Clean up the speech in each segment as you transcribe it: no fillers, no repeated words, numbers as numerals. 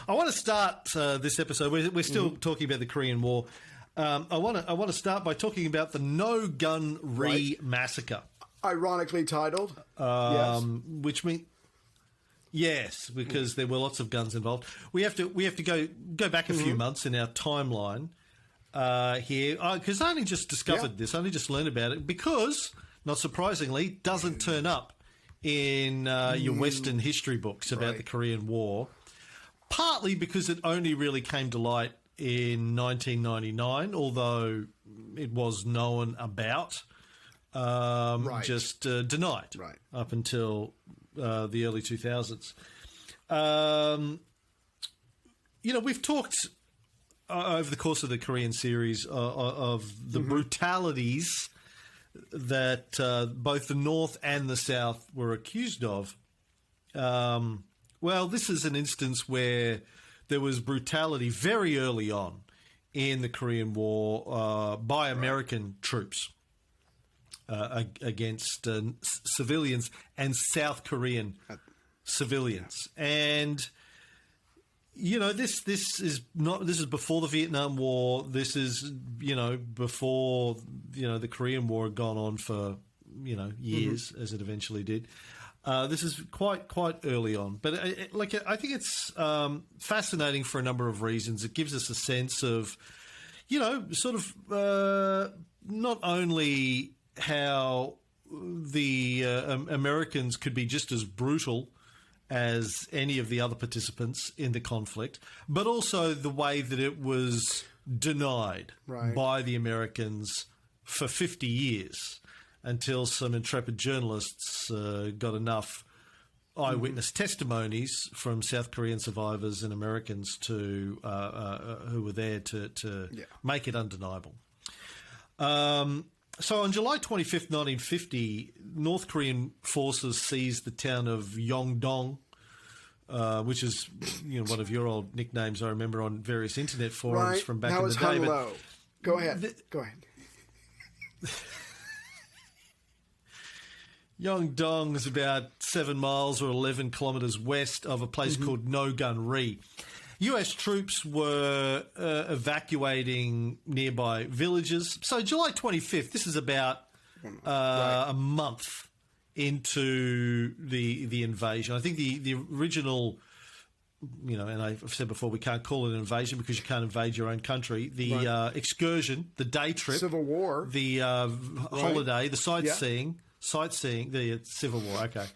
I want to start this episode. We're still talking about the Korean War. I want to start by talking about the No Gun Ri Massacre, ironically titled. Yes, which means yes, because there were lots of guns involved. We have to go back a few months in our timeline here because I only just discovered this. I only just learned about it because, not surprisingly, doesn't turn up in your Western history books about the Korean War. Partly because it only really came to light in 1999, although it was known about, just denied up until the early 2000s. We've talked over the course of the Korean series of the brutalities that both the North and the South were accused of. Well, this is an instance where there was brutality very early on in the Korean War by American troops against civilians and South Korean civilians. And this is before the Vietnam War. This is before the Korean War had gone on for years, as it eventually did. This is quite early on, but I think it's fascinating for a number of reasons. It gives us a sense of, not only how the Americans could be just as brutal as any of the other participants in the conflict, but also the way that it was denied by the Americans for 50 years. Until some intrepid journalists got enough eyewitness testimonies from South Korean survivors and Americans who were there to make it undeniable. So on July 25th, 1950, North Korean forces seized the town of Yongdong, which is one of your old nicknames I remember on various internet forums from back in the day. But go ahead. Go ahead. Yongdong is about 7 miles or 11 kilometres west of a place called No Gun Ri. US troops were evacuating nearby villages. So July 25th, this is about a month into the invasion. I think the original, and I've said before, we can't call it an invasion because you can't invade your own country. The excursion, the day trip. Civil War. The holiday, the sightseeing, the Civil War, okay.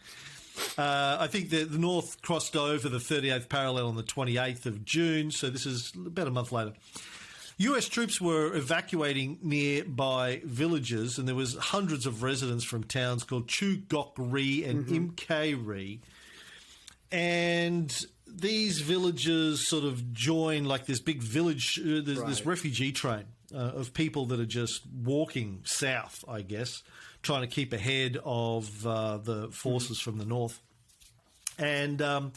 I think the North crossed over the 38th parallel on the 28th of June, so this is about a month later. US troops were evacuating nearby villages, and there was hundreds of residents from towns called Chugok-ri and Imkay-ri. And these villages sort of join like this big village, this refugee train of people that are just walking south, I guess, trying to keep ahead of the forces from the north. And on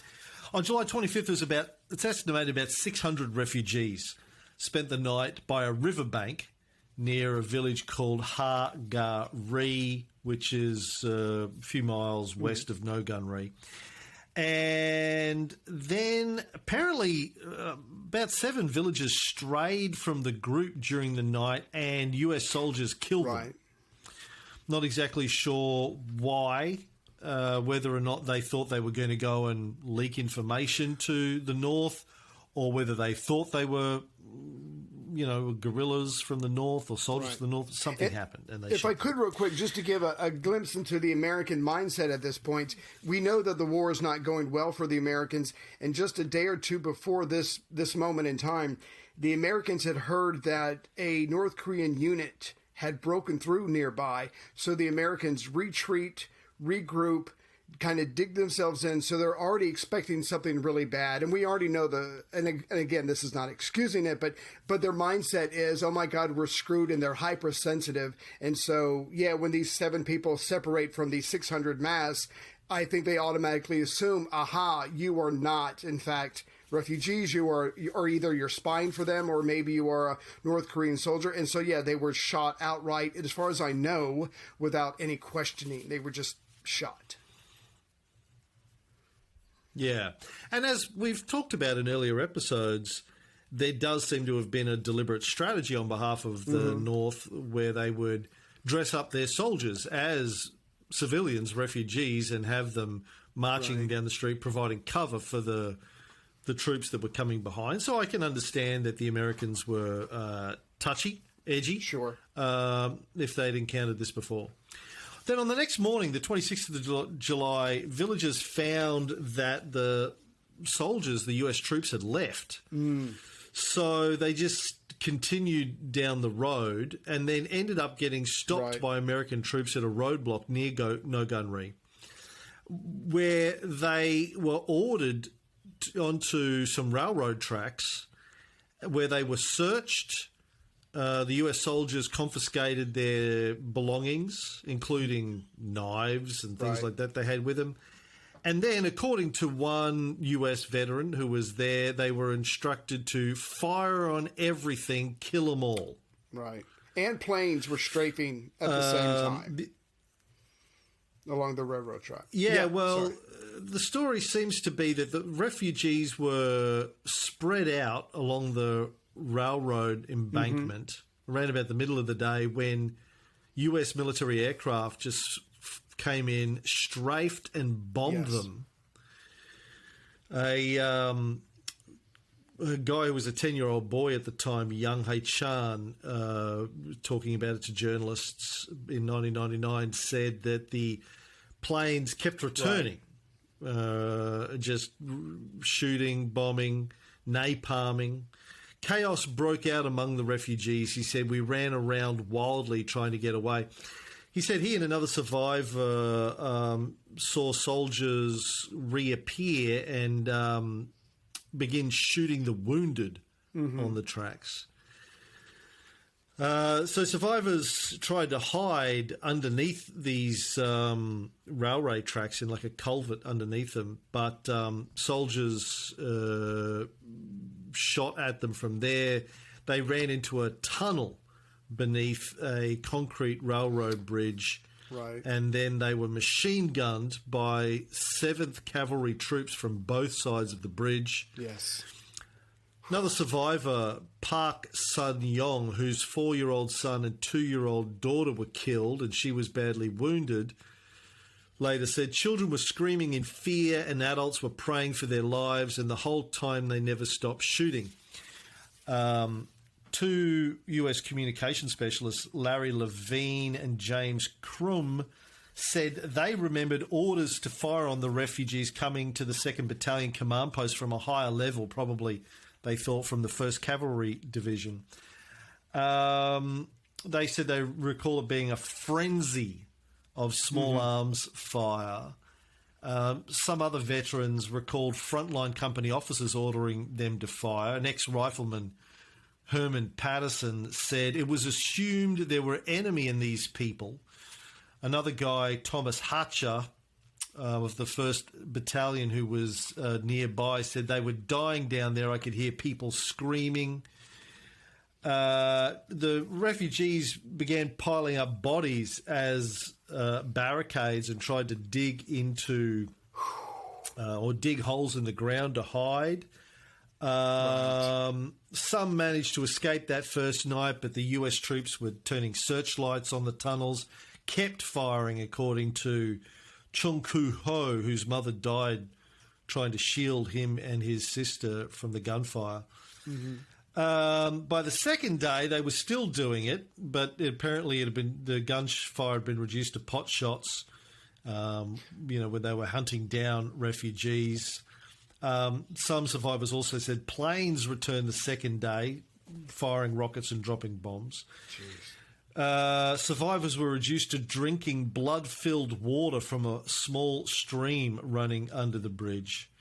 July 25th, it's estimated about 600 refugees spent the night by a riverbank near a village called Ha-Ga-Ri, which is a few miles west of No Gun Ri. And then apparently about 7 villagers strayed from the group during the night and US soldiers killed them. Not exactly sure why, whether or not they thought they were going to go and leak information to the north or whether they thought they were, guerrillas from the north or soldiers from the north. Something happened. And if I could real quick, just to give a glimpse into the American mindset at this point, we know that the war is not going well for the Americans. And just a day or two before this moment in time, the Americans had heard that a North Korean unit had broken through nearby. So the Americans retreat, regroup, kind of dig themselves in. So they're already expecting something really bad. And we already know and again, this is not excusing it, but their mindset is, oh my God, we're screwed, and they're hypersensitive. And so, when these 7 people separate from these 600 mass, I think they automatically assume, aha, you are not, in fact, refugees. You are either you're spying for them or maybe you are a North Korean soldier. And so, they were shot outright, as far as I know, without any questioning. They were just shot. Yeah. And as we've talked about in earlier episodes, there does seem to have been a deliberate strategy on behalf of the North where they would dress up their soldiers as civilians, refugees, and have them marching down the street, providing cover for the troops that were coming behind. So I can understand that the Americans were touchy, edgy, if they'd encountered this before. Then on the next morning, the 26th of July, villagers found that the soldiers, the US troops, had left. So they just continued down the road and then ended up getting stopped by American troops at a roadblock near No Gun Ri, where they were ordered onto some railroad tracks where they were searched. The US soldiers confiscated their belongings, including knives and things like that they had with them. And then, according to one US veteran who was there, they were instructed to fire on everything, kill them all. Right. And planes were strafing at the same time along the railroad track. The story seems to be that the refugees were spread out along the railroad embankment around about the middle of the day when US military aircraft just came in, strafed and bombed them. A guy who was a 10-year-old boy at the time, Young Hae Chan, talking about it to journalists in 1999, said that the planes kept returning, just shooting, bombing, napalming. Chaos broke out among the refugees. He said, we ran around wildly trying to get away. He said he and another survivor saw soldiers reappear and begin shooting the wounded on the tracks. So survivors tried to hide underneath these railway tracks in like a culvert underneath them, but soldiers shot at them from there. They ran into a tunnel beneath a concrete railroad bridge, and then they were machine gunned by 7th Cavalry troops from both sides of the bridge. Yes. Another survivor, Park Sun-yong, whose 4-year-old son and 2-year-old daughter were killed, and she was badly wounded, later said children were screaming in fear and adults were praying for their lives, and the whole time they never stopped shooting. Two US communication specialists, Larry Levine and James Crum, said they remembered orders to fire on the refugees coming to the 2nd Battalion command post from a higher level, probably they thought from the 1st Cavalry Division. They said they recall it being a frenzy of small arms fire. Some other veterans recalled frontline company officers ordering them to fire. An ex-rifleman, Herman Patterson, said it was assumed there were enemy in these people. Another guy, Thomas Hatcher, of the 1st Battalion, who was nearby, said they were dying down there. I could hear people screaming. The refugees began piling up bodies as barricades and tried to dig into or dig holes in the ground to hide. Some managed to escape that first night, but the US troops were turning searchlights on the tunnels, kept firing, according to Chung Koo-ho, whose mother died trying to shield him and his sister from the gunfire. By the second day, they were still doing it, but apparently the gunfire had been reduced to pot shots, when they were hunting down refugees. Some survivors also said planes returned the second day, firing rockets and dropping bombs. Survivors were reduced to drinking blood-filled water from a small stream running under the bridge.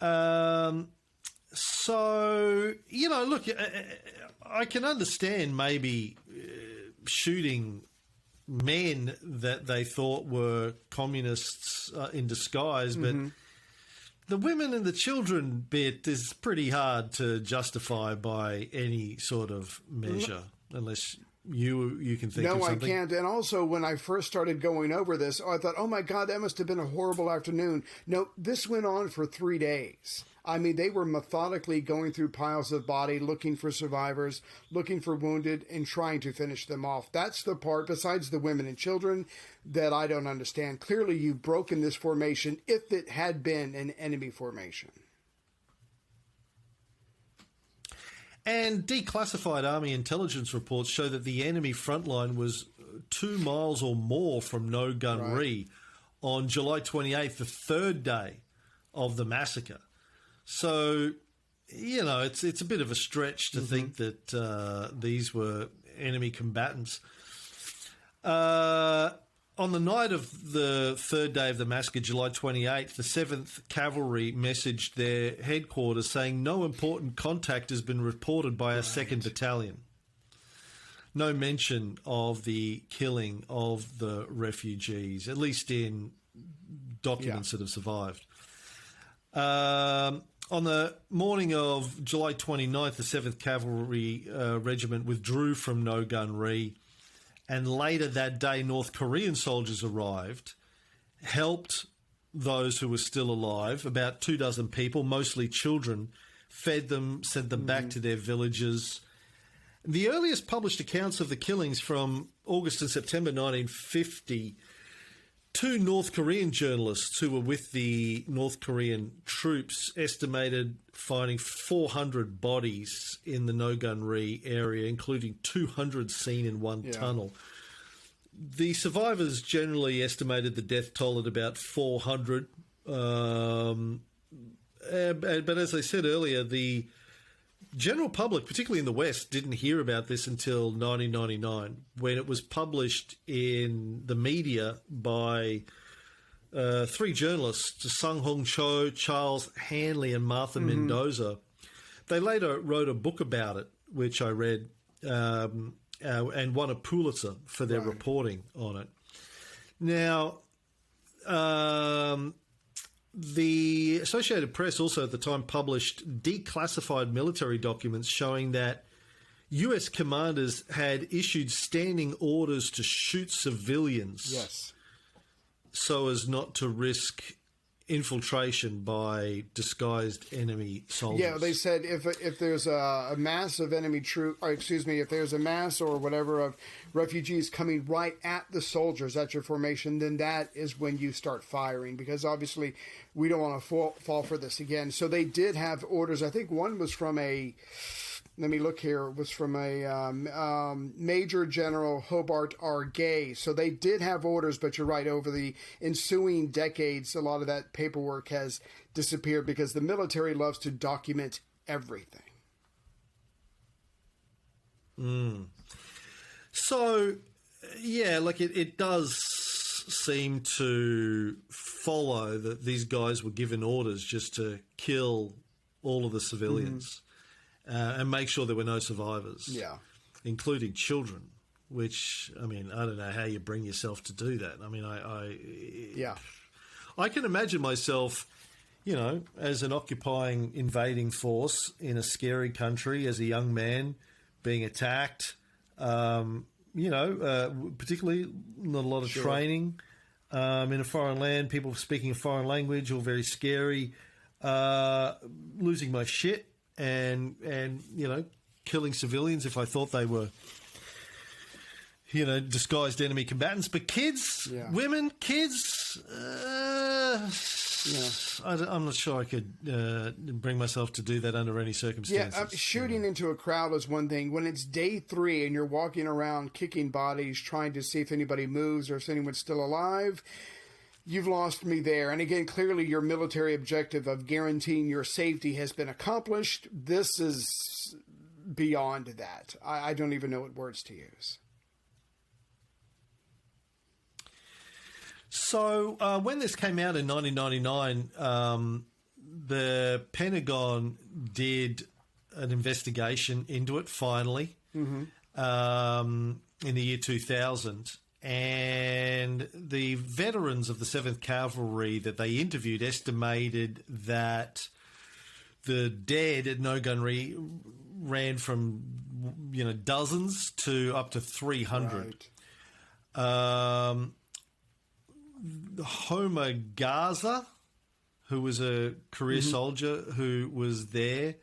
So, look, I can understand maybe shooting men that they thought were communists in disguise, but the women and the children bit is pretty hard to justify by any sort of measure, unless you can think of No, I something? can't. And also, when I first started going over this, I thought, oh my God, that must have been a horrible afternoon. No, this went on for 3 days. I mean, they were methodically going through piles of body, looking for survivors, looking for wounded, and trying to finish them off. That's the part, besides the women and children, that I don't understand. Clearly, you've broken this formation if it had been an enemy formation. And declassified Army intelligence reports show that the enemy front line was 2 miles or more from No Gun Ri on July 28th, the third day of the massacre. So, you know, it's a bit of a stretch to think that these were enemy combatants. On the night of the third day of the massacre, July 28th, the 7th Cavalry messaged their headquarters saying no important contact has been reported by our 2nd Battalion. No mention of the killing of the refugees, at least in documents that have survived. On the morning of July 29th, the 7th Cavalry Regiment withdrew from No Gun Ri. And later that day, North Korean soldiers arrived, helped those who were still alive, about 24 people, mostly children, fed them, sent them back to their villages. The earliest published accounts of the killings from August and September 1950, 2 North Korean journalists who were with the North Korean troops estimated finding 400 bodies in the No Gun Ri area, including 200 seen in one tunnel. The survivors generally estimated the death toll at about 400. But as I said earlier, the general public, particularly in the West, didn't hear about this until 1999, when it was published in the media by 3 journalists, Sung Hong Cho, Charles Hanley, and Martha Mendoza. They later wrote a book about it, which I read, and won a Pulitzer for their reporting on it. Now, the Associated Press also at the time published declassified military documents showing that US commanders had issued standing orders to shoot civilians so as not to risk infiltration by disguised enemy soldiers. Yeah, they said if there's a mass of enemy if there's a mass or whatever of refugees coming right at the soldiers at your formation, then that is when you start firing, because obviously we don't want to fall for this again. So they did have orders. I think one was from let me look here. It was from a Major General Hobart R. Gay. So they did have orders, but you're right, over the ensuing decades, a lot of that paperwork has disappeared because the military loves to document everything. So, yeah, like it does seem to follow that these guys were given orders just to kill all of the civilians. And make sure there were no survivors, including children, which, I mean, I don't know how you bring yourself to do that. I mean, I can imagine myself, you know, as an occupying, invading force in a scary country as a young man being attacked, you know, particularly not a lot of training in a foreign land, people speaking a foreign language, all very scary, losing my shit. And you know, killing civilians if I thought they were, you know, disguised enemy combatants. But kids, women, kids, I'm not sure I could bring myself to do that under any circumstances. Yeah, shooting into a crowd is one thing. When it's day 3 and you're walking around kicking bodies, trying to see if anybody moves or if anyone's still alive, you've lost me there. And again, clearly your military objective of guaranteeing your safety has been accomplished. This is beyond that. I don't even know what words to use. So when this came out in 1999, the Pentagon did an investigation into it finally in the year 2000. And the veterans of the 7th Cavalry that they interviewed estimated that the dead at No Gun Ri ran from dozens to up to 300. Homer Gaza, who was a career soldier who was there,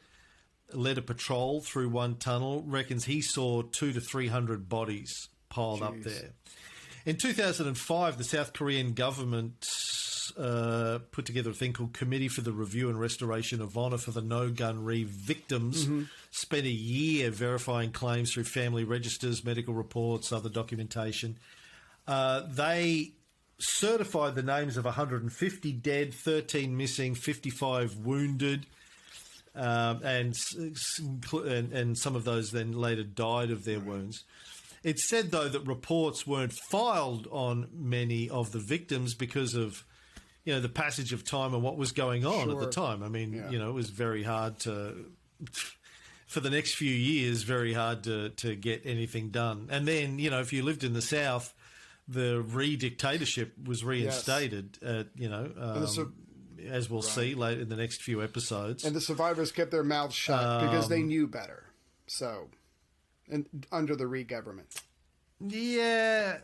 led a patrol through one tunnel, reckons he saw 200 to 300 bodies piled up there. In 2005, the South Korean government put together a thing called Committee for the Review and Restoration of Honour for the No Gun Ri victims, spent a year verifying claims through family registers, medical reports, other documentation. They certified the names of 150 dead, 13 missing, 55 wounded, and some of those then later died of their wounds. It said, though, that reports weren't filed on many of the victims because of, the passage of time and what was going on at the time. I mean, it was very hard for the next few years, very hard to get anything done. And then, if you lived in the South, the Ri-dictatorship was reinstated, as we'll see later in the next few episodes. And the survivors kept their mouths shut because they knew better. So... and under the Ri government. Yeah,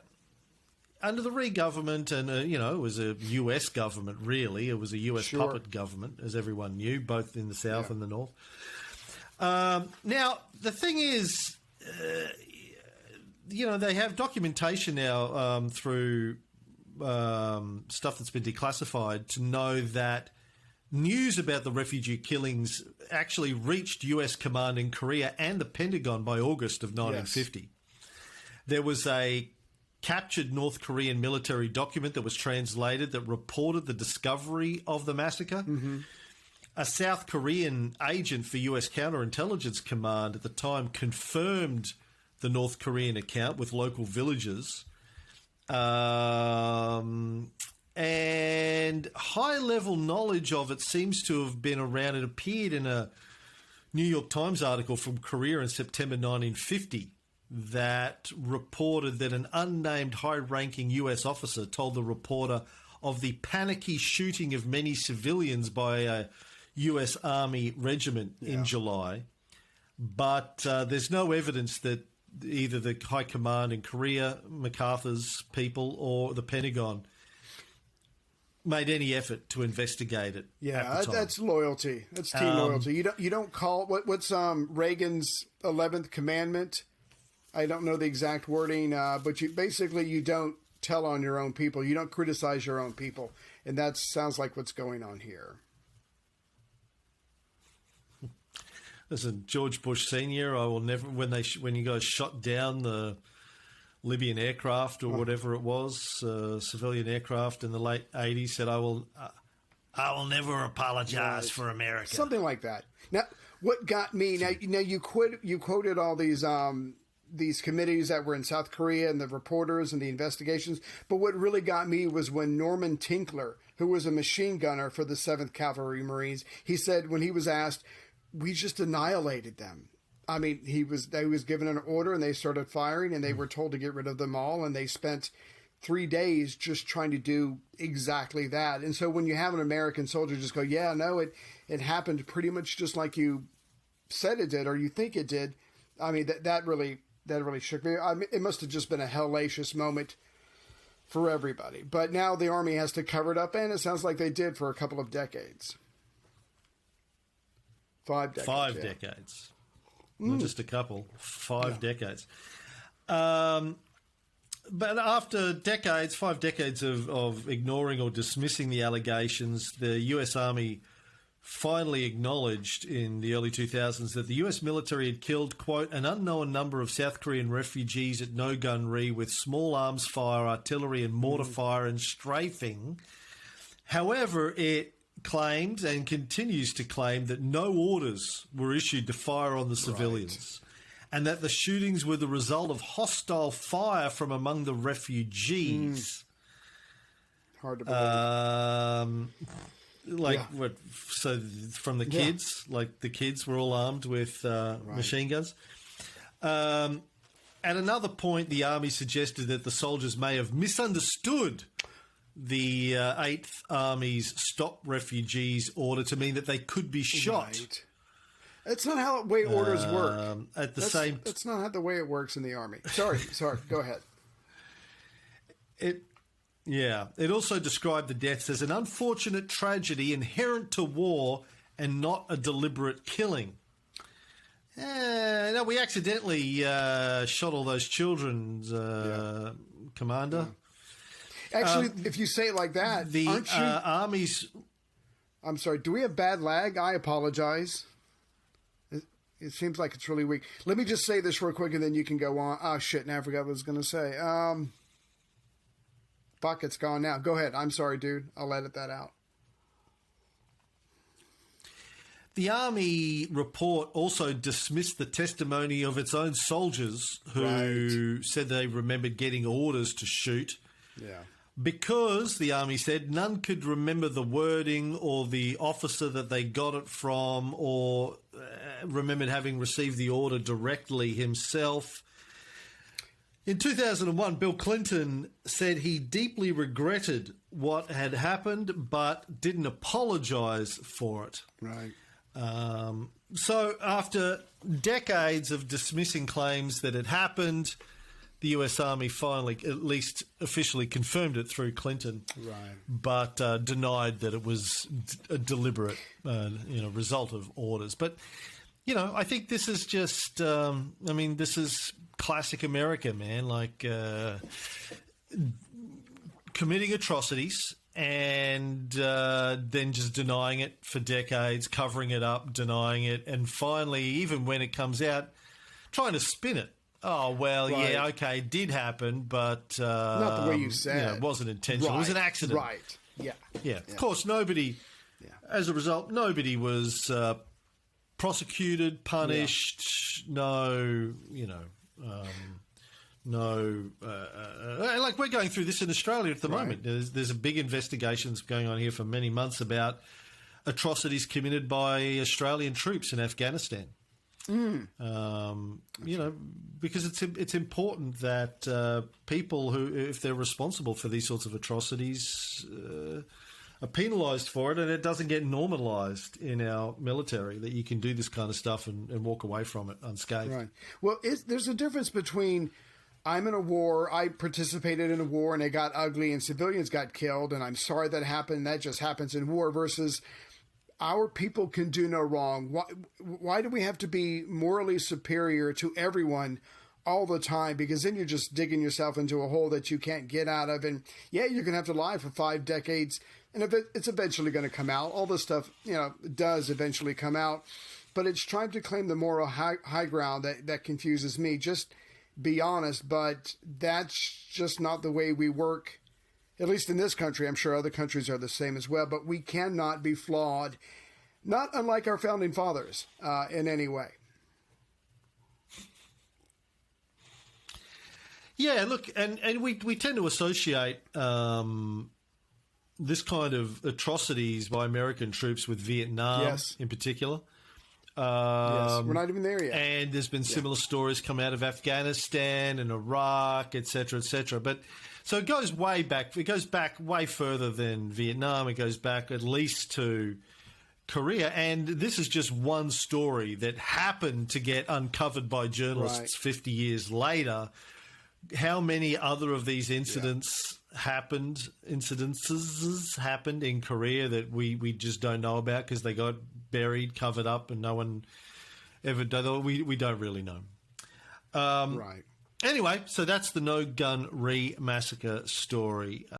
under the Ri government, and, it was a U.S. government, really. It was a U.S. puppet government, as everyone knew, both in the South and the North. Now, the thing is, they have documentation now through stuff that's been declassified to know that news about the refugee killings actually reached U.S. command in Korea and the Pentagon by August of 1950. Yes. There was a captured North Korean military document that was translated that reported the discovery of the massacre. A South Korean agent for U.S. Counterintelligence Command at the time confirmed the North Korean account with local villagers. And high-level knowledge of it seems to have been around. It appeared in a New York Times article from Korea in September 1950 that reported that an unnamed high-ranking U.S. officer told the reporter of the panicky shooting of many civilians by a U.S. Army regiment in July. But there's no evidence that either the High Command in Korea, MacArthur's people, or the Pentagon made any effort to investigate it. Yeah, that's loyalty. That's team loyalty. You don't call what's Reagan's 11th commandment. I don't know the exact wording, but you don't tell on your own people. You don't criticize your own people, and that sounds like what's going on here. Listen, George Bush Senior, I will never when you guys shot down the Libyan aircraft or whatever it was, civilian aircraft in the late 80s, said, I will never apologize for America. Something like that. Now, what got me, now you quoted all these committees that were in South Korea and the reporters and the investigations, but what really got me was when Norman Tinkler, who was a machine gunner for the 7th Cavalry Marines, he said when he was asked, we just annihilated them. I mean, he was given an order and they started firing and they were told to get rid of them all. And they spent 3 days just trying to do exactly that. And so when you have an American soldier just go, yeah, no, it happened pretty much just like you said it did, or you think it did. I mean, that really shook me. I mean, it must have just been a hellacious moment for everybody. But now the Army has to cover it up, and it sounds like they did for a couple of decades. 5 decades. 5 decades. Not just a couple, 5 decades. But after 5 decades of ignoring or dismissing the allegations, the U.S. Army finally acknowledged in the early 2000s that the U.S. military had killed, quote, an unknown number of South Korean refugees at No Gun Ri with small arms fire, artillery and mortar fire and strafing. However, it claimed and continues to claim that no orders were issued to fire on the civilians and that the shootings were the result of hostile fire from among the refugees. Hard to believe. So from the kids, like the kids were all armed with machine guns. At another point, the Army suggested that the soldiers may have misunderstood the 8th Army's Stop Refugees order to mean that they could be shot. That's not how the way orders work. That's not how the way it works in the Army. Sorry. Go ahead. It also described the deaths as an unfortunate tragedy inherent to war and not a deliberate killing. No, we accidentally shot all those children, Commander. Actually, if you say it like that, aren't you... Army's... I'm sorry, do we have bad lag? I apologize. It seems like it's really weak. Let me just say this real quick and then you can go on. Oh, shit, now I forgot what I was going to say. Fuck, it's gone now. Go ahead. I'm sorry, dude. I'll edit that out. The Army report also dismissed the testimony of its own soldiers who said they remembered getting orders to shoot. Yeah. Because, the Army said, none could remember the wording or the officer that they got it from or remembered having received the order directly himself. In 2001, Bill Clinton said he deeply regretted what had happened but didn't apologise for it. Right. So after decades of dismissing claims that it happened, the US Army finally, at least officially, confirmed it through Clinton, but denied that it was a deliberate result of orders. But, I think this is just, this is classic America, man, like committing atrocities and then just denying it for decades, covering it up, denying it, and finally, even when it comes out, trying to spin it. Oh, well, yeah, okay, it did happen, but... not the way you said. It wasn't intentional. It was an accident. Right, yeah. Yeah, of course, nobody... Yeah. As a result, nobody was prosecuted, punished, no, like we're going through this in Australia at the moment. There's a big investigations going on here for many months about atrocities committed by Australian troops in Afghanistan. Because it's important that people who, if they're responsible for these sorts of atrocities, are penalised for it, and it doesn't get normalised in our military that you can do this kind of stuff and walk away from it unscathed. Right. Well, there's a difference between I'm in a war, I participated in a war, and it got ugly, and civilians got killed, and I'm sorry that happened. That just happens in war. Versus our people can do no wrong. Why do we have to be morally superior to everyone all the time? Because then you're just digging yourself into a hole that you can't get out of. And yeah, you're going to have to lie for 5 decades. And it's eventually going to come out. All this stuff, does eventually come out. But it's trying to claim the moral high ground that confuses me. Just be honest. But that's just not the way we work. At least in this country. I'm sure other countries are the same as well. But we cannot be flawed, not unlike our founding fathers in any way. Yeah, look, and we tend to associate this kind of atrocities by American troops with Vietnam in particular. Yes, we're not even there yet. And there's been similar stories come out of Afghanistan and Iraq, et cetera, but... So it goes way back. It goes back way further than Vietnam. It goes back at least to Korea. And this is just one story that happened to get uncovered by journalists 50 years later. How many other of these incidences happened in Korea that we just don't know about because they got buried, covered up, and no one ever done? We don't really know. Anyway, so that's the No Gun Ri Massacre story.